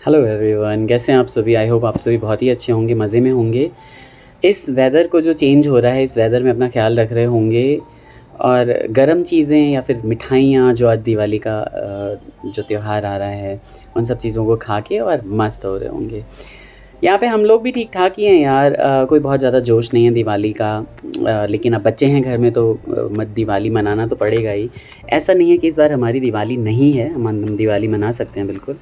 Hello everyone, कैसे हैं आप सभी। आई होप आप सभी बहुत ही अच्छे होंगे, मज़े में होंगे। इस वेदर को जो चेंज हो रहा है, इस वेदर में अपना ख्याल रख रहे होंगे और गर्म चीज़ें या फिर मिठाइयाँ जो आज दिवाली का जो त्यौहार आ रहा है, उन सब चीज़ों को खा के और मस्त हो रहे होंगे। यहाँ पे हम लोग भी ठीक ठाक ही हैं यार। कोई बहुत ज़्यादा जोश नहीं है दिवाली का। लेकिन अब बच्चे हैं घर में तो दिवाली मनाना तो पड़ेगा ही। ऐसा नहीं है कि इस बार हमारी दिवाली नहीं है, हम दिवाली मना सकते हैं बिल्कुल,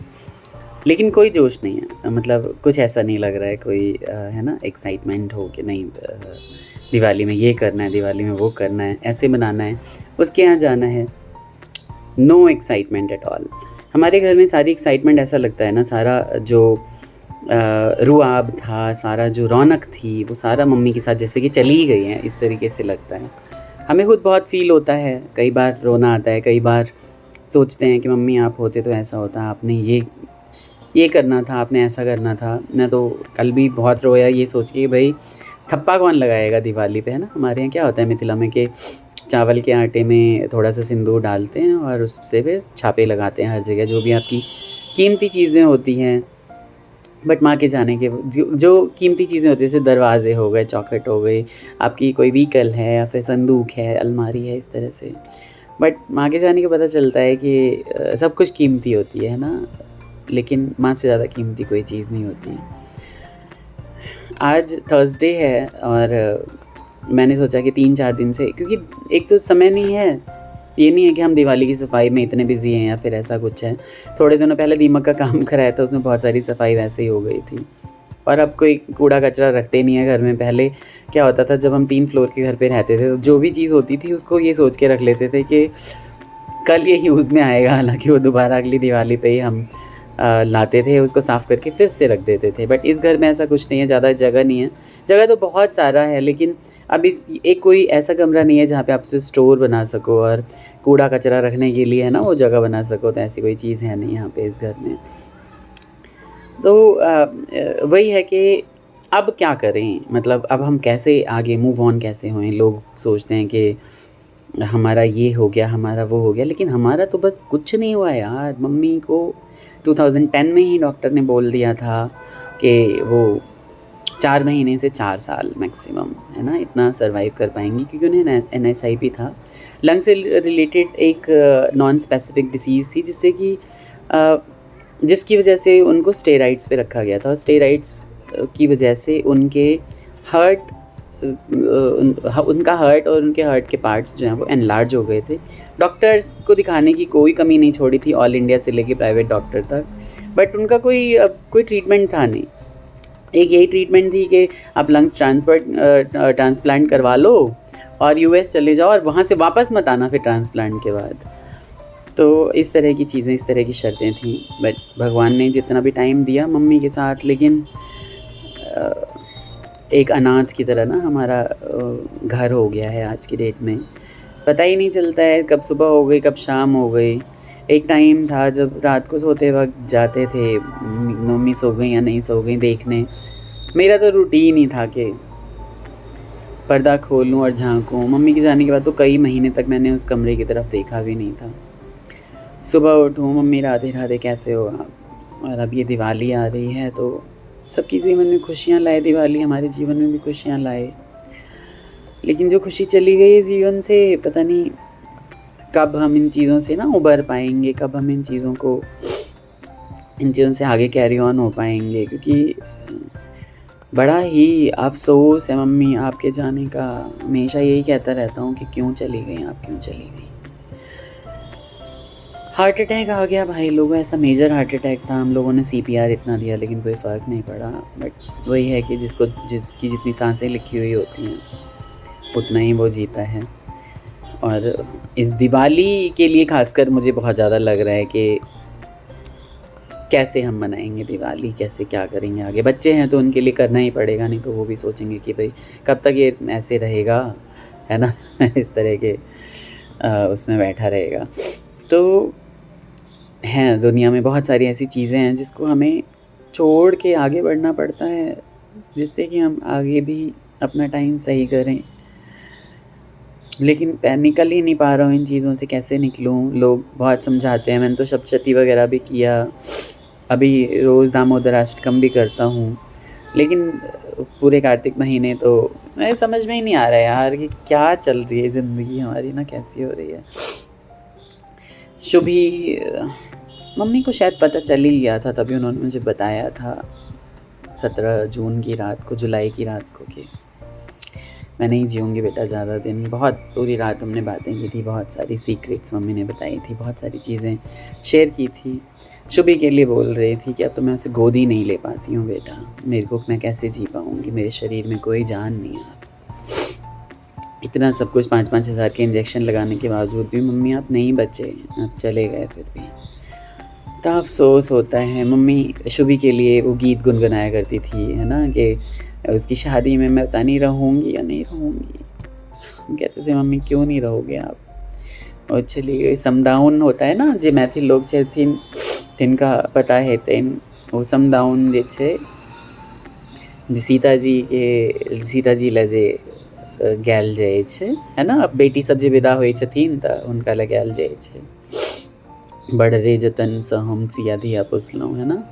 लेकिन कोई जोश नहीं है। मतलब कुछ ऐसा नहीं लग रहा है कोई है ना, एक्साइटमेंट हो कि नहीं दिवाली में ये करना है, दिवाली में वो करना है, ऐसे मनाना है, उसके यहाँ जाना है। No excitement at all. हमारे घर में सारी एक्साइटमेंट ऐसा लगता है ना, सारा जो रुआब था, सारा जो रौनक थी, वो सारा मम्मी के साथ जैसे कि चली ही गई है, इस तरीके से लगता है। हमें खुद बहुत फ़ील होता है, कई बार रोना आता है, कई बार सोचते हैं कि मम्मी आप होते तो ऐसा होता, आपने ये करना था, आपने ऐसा करना था। मैं तो कल भी बहुत रोया ये सोच के कि भाई थप्पा कौन लगाएगा दिवाली पे, है ना। हमारे यहाँ क्या होता है मिथिला में कि चावल के आटे में थोड़ा सा सिंदूर डालते हैं और उससे फिर छापे लगाते हैं हर जगह, जो भी आपकी कीमती चीज़ें होती हैं। बट माँ के जाने के जो कीमती चीज़ें होती हैं, जैसे दरवाजे हो गए, चौखट हो गई, आपकी कोई व्हीकल है या फिर संदूक है, अलमारी है, इस तरह से। बट माँ के जाने के पता चलता है कि सब कुछ कीमती होती है ना, लेकिन माँ से ज़्यादा कीमती कोई चीज़ नहीं होती है। आज थर्सडे है और मैंने सोचा कि 3-4 दिन से, क्योंकि एक तो समय नहीं है, ये नहीं है कि हम दिवाली की सफाई में इतने बिजी हैं या फिर ऐसा कुछ है। थोड़े दिनों पहले दीमक का काम कराया था, उसमें बहुत सारी सफाई वैसे ही हो गई थी। और अब कोई कूड़ा कचरा रखते नहीं है घर में। पहले क्या होता था, जब हम 3 फ्लोर के घर पे रहते थे तो जो भी चीज़ होती थी उसको ये सोच के रख लेते थे कि कल ये यूज़ में आएगा, हालांकि वो दोबारा अगली दिवाली पे ही हम लाते थे, उसको साफ़ करके फिर से रख देते थे। बट इस घर में ऐसा कुछ नहीं है, ज़्यादा जगह नहीं है। जगह तो बहुत सारा है, लेकिन अब इस एक कोई ऐसा कमरा नहीं है जहाँ पे आप उसे स्टोर बना सको और कूड़ा कचरा रखने के लिए, है ना, वो जगह बना सको। तो ऐसी कोई चीज़ है नहीं यहाँ पे इस घर में। तो वही है कि अब क्या करें, मतलब अब हम कैसे आगे मूव ऑन कैसे होएं। लोग सोचते हैं कि हमारा ये हो गया, हमारा वो हो गया, लेकिन हमारा तो बस कुछ नहीं हुआ है यार। मम्मी को 2010 में ही डॉक्टर ने बोल दिया था कि वो 4 महीने से 4 साल मैक्सिमम, है ना, इतना सर्वाइव कर पाएंगी, क्योंकि उन्हें NSIP था, लंग से रिलेटेड एक नॉन स्पेसिफिक डिसीज़ थी, जिससे कि जिसकी वजह से उनको स्टेरॉइड्स पे रखा गया था। और स्टेरॉइड्स की वजह से उनके हार्ट उनका हार्ट और उनके हार्ट के पार्ट्स जो हैं वो एनलार्ज हो गए थे। डॉक्टर्स को दिखाने की कोई कमी नहीं छोड़ी थी, ऑल इंडिया से लेके प्राइवेट डॉक्टर तक। बट उनका कोई ट्रीटमेंट था नहीं। एक यही ट्रीटमेंट थी कि आप लंग्स ट्रांसप्लांट करवा लो और US चले जाओ और वहाँ से वापस मत आना फिर ट्रांसप्लांट के बाद। तो इस तरह की चीज़ें, इस तरह की शर्तें थी। बट भगवान ने जितना भी टाइम दिया मम्मी के साथ, लेकिन एक अनाथ की तरह ना हमारा घर हो गया है आज की डेट में। पता ही नहीं चलता है कब सुबह हो गई, कब शाम हो गई। एक टाइम था जब रात को सोते वक्त जाते थे, मम्मी सो गई या नहीं सो गई देखने। मेरा तो रूटीन ही था कि पर्दा खोलूं और झांकूं। मम्मी के जाने के बाद तो कई महीने तक मैंने उस कमरे की तरफ देखा भी नहीं था। सुबह उठूं, मम्मी राधे राधे कैसे हो आप। और अब ये दिवाली आ रही है तो सबकी जीवन में खुशियाँ लाए, दिवाली हमारे जीवन में भी खुशियाँ लाए। लेकिन जो खुशी चली गई है जीवन से, पता नहीं कब हम इन चीज़ों से ना उबर पाएंगे, कब हम इन चीज़ों से आगे कैरी ऑन हो पाएंगे। क्योंकि बड़ा ही अफसोस है मम्मी आपके जाने का। हमेशा यही कहता रहता हूँ कि क्यों चली गई आप, क्यों चली गई। हार्ट अटैक आ गया भाई लोगों, ऐसा मेजर हार्ट अटैक था। हम लोगों ने CPR इतना दिया लेकिन कोई फ़र्क नहीं पड़ा। बट वही है कि जिसकी जितनी सांसें लिखी हुई होती हैं उतना ही वो जीता है। और इस दिवाली के लिए खासकर मुझे बहुत ज़्यादा लग रहा है कि कैसे हम मनाएंगे दिवाली, कैसे क्या करेंगे आगे। बच्चे हैं तो उनके लिए करना ही पड़ेगा, नहीं तो वो भी सोचेंगे कि भाई कब तक ये ऐसे रहेगा, है ना इस तरह के उसमें बैठा रहेगा। तो हैं दुनिया में बहुत सारी ऐसी चीज़ें हैं जिसको हमें छोड़ के आगे बढ़ना पड़ता है, जिससे कि हम आगे भी अपना टाइम सही करें। लेकिन निकल ही नहीं पा रहा हूँ इन चीज़ों से, कैसे निकलूँ। लोग बहुत समझाते हैं, मैंने तो सप्तशती वगैरह भी किया, अभी रोज़ दामोदर अष्टकम भी करता हूँ, लेकिन पूरे कार्तिक महीने तो मैं समझ में ही नहीं आ रहा है यार कि क्या चल रही है ज़िंदगी हमारी ना, कैसी हो रही है। शुभी मम्मी को शायद पता चल ही गया था, तभी उन्होंने मुझे बताया था 17 जून की रात को, जुलाई की रात को, कि मैं नहीं जीऊँगी बेटा ज़्यादा दिन। बहुत पूरी रात हमने बातें की थी, बहुत सारी सीक्रेट्स मम्मी ने बताई थी, बहुत सारी चीज़ें शेयर की थी। शुभी के लिए बोल रही थी कि अब तो मैं उसे गोद ही नहीं ले पाती हूँ बेटा, मेरे को मैं कैसे जी पाऊँगी, मेरे शरीर में कोई जान नहीं है। इतना सब कुछ 5-5 हज़ार के इंजेक्शन लगाने के बावजूद भी मम्मी आप नहीं बचे, आप चले गए फिर भी। तो अफ़सोस होता है। मम्मी शुभी के लिए वो गीत गुनगुनाया करती थी, है ना, कि उसकी शादी में मैं पता नहीं रहूँगी या नहीं रहूँगी। हम कहते थे मम्मी क्यों नहीं रहोगे आप, और चली गई। समदाउन होता है ना, जे मैथिल लोग छे तिनका पता है तेन वो समदाउन जे छे, जे सीताजी ला जे गायल जाय छे, है ना। अब बेटी सब जे विदा होय छथिन त हुनका ला गायल जाय छे, बड़ रे जतन स हम सिया धिया पुसलौं, है ना,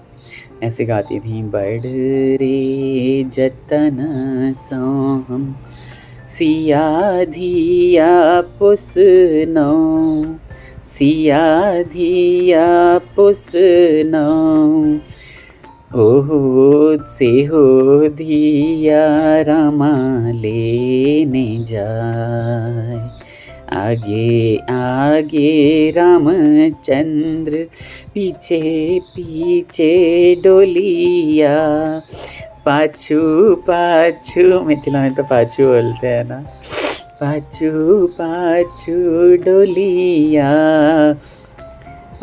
ऐसे गाती थी। बड़ रे जतन स हम सिया धिया पुसलौं, सिया धिया पुसलौं, ओहो से हो धिया रामा लेने जाय, आगे आगे रामचंद्र पीछे पीछे डोलिया, पाछू पाछू, मिथिला में तो पाछू बोलते हैं ना, पाछू पाछू डोलिया,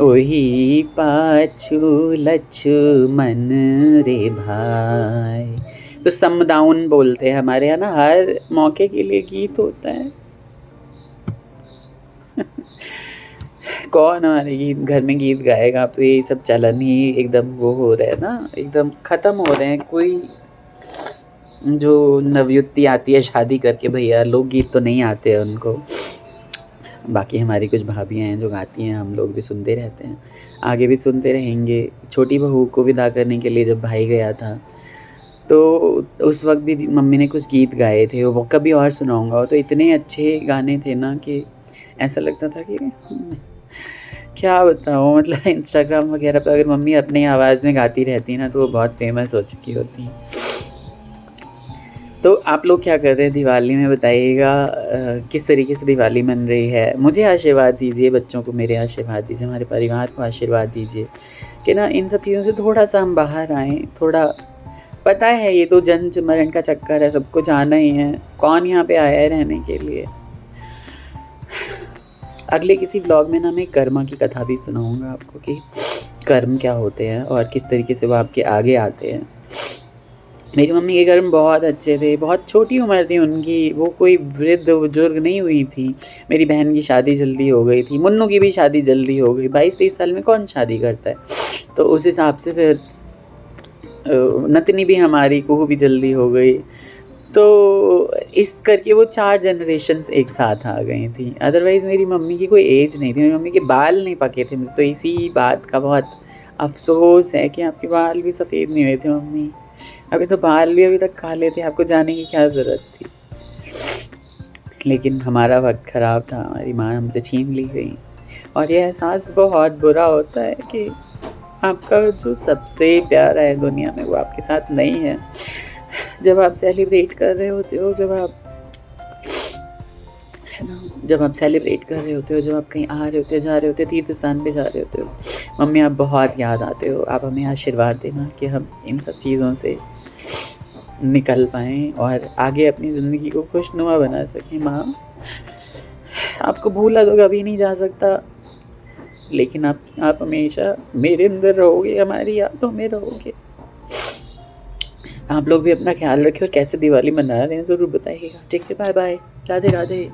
ओही पाछू लक्ष्मण रे भाई। तो समदाउन बोलते हैं हमारे यहाँ ना, हर मौके के लिए गीत होता है। कौन हमारे गीत घर में गीत गाएगा। अब तो ये सब चलन ही एकदम वो हो रहे हैं ना, एकदम ख़त्म हो रहे हैं। कोई जो नवयुवती आती है शादी करके, भैया लोकगीत तो नहीं आते हैं उनको। बाकी हमारी कुछ भाभियाँ हैं जो गाती हैं, हम लोग भी सुनते रहते हैं, आगे भी सुनते रहेंगे। छोटी बहू को विदा करने के लिए जब भाई गया था तो उस वक्त भी मम्मी ने कुछ गीत गाए थे, वो कभी और सुनाऊंगा। तो इतने अच्छे गाने थे ना कि ऐसा लगता था कि क्या बताऊँ, मतलब इंस्टाग्राम वगैरह पर अगर मम्मी अपनी आवाज़ में गाती रहती ना तो वो बहुत फेमस हो चुकी होती। तो आप लोग क्या कर रहे हैं दिवाली में, बताइएगा। किस तरीके से दिवाली मन रही है। मुझे आशीर्वाद दीजिए, बच्चों को मेरे आशीर्वाद दीजिए, हमारे परिवार को आशीर्वाद दीजिए कि ना इन सब चीज़ों से थोड़ा सा हम बाहर आएँ। थोड़ा पता है ये तो जन्म मरण का चक्कर है, सबको जाना ही है, कौन यहाँ पे आया है रहने के लिए। अगले किसी व्लॉग में ना मैं कर्मा की कथा भी सुनाऊंगा आपको कि कर्म क्या होते हैं और किस तरीके से वो आपके आगे आते हैं। मेरी मम्मी के कर्म बहुत अच्छे थे, बहुत छोटी उम्र थी उनकी, वो कोई वृद्ध बुजुर्ग नहीं हुई थी। मेरी बहन की शादी जल्दी हो गई थी, मुन्नू की भी शादी जल्दी हो गई। 22-23 साल में कौन शादी करता है। तो उस हिसाब से फिर नतनी भी हमारी, कुहू भी जल्दी हो गई। तो इस करके वो 4 जनरेशन्स एक साथ आ गई थी। अदरवाइज़ मेरी मम्मी की कोई एज नहीं थी, मेरी मम्मी के बाल नहीं पके थे। मुझे तो इसी बात का बहुत अफ़सोस है कि आपके बाल भी सफ़ेद नहीं हुए थे मम्मी। अभी तो बाल भी अभी तक काले थे, आपको जाने की क्या ज़रूरत थी। लेकिन हमारा वक्त ख़राब था, हमारी माँ हमसे छीन ली गई। और ये एहसास बहुत बुरा होता है कि आपका जो सबसे प्यारा है दुनिया में वो आपके साथ नहीं है। जब आप सेलिब्रेट कर रहे होते हो, जब आप सेलिब्रेट कर रहे होते हो, जब आप कहीं आ रहे होते हो, जा रहे होते हो, तीर्थ स्थान पे जा रहे होते हो, मम्मी आप बहुत याद आते हो। आप हमें आशीर्वाद देना कि हम इन सब चीज़ों से निकल पाएँ और आगे अपनी ज़िंदगी को खुशनुमा बना सकें। माँ, आपको भूला तो कभी नहीं जा सकता, लेकिन आप हमेशा मेरे अंदर रहोगे, हमारी यादों में रहोगे। आप लोग भी अपना ख्याल रखें और कैसे दिवाली मना रहे हैं ज़रूर बताइएगा। ठीक है, बाय बाय, राधे राधे।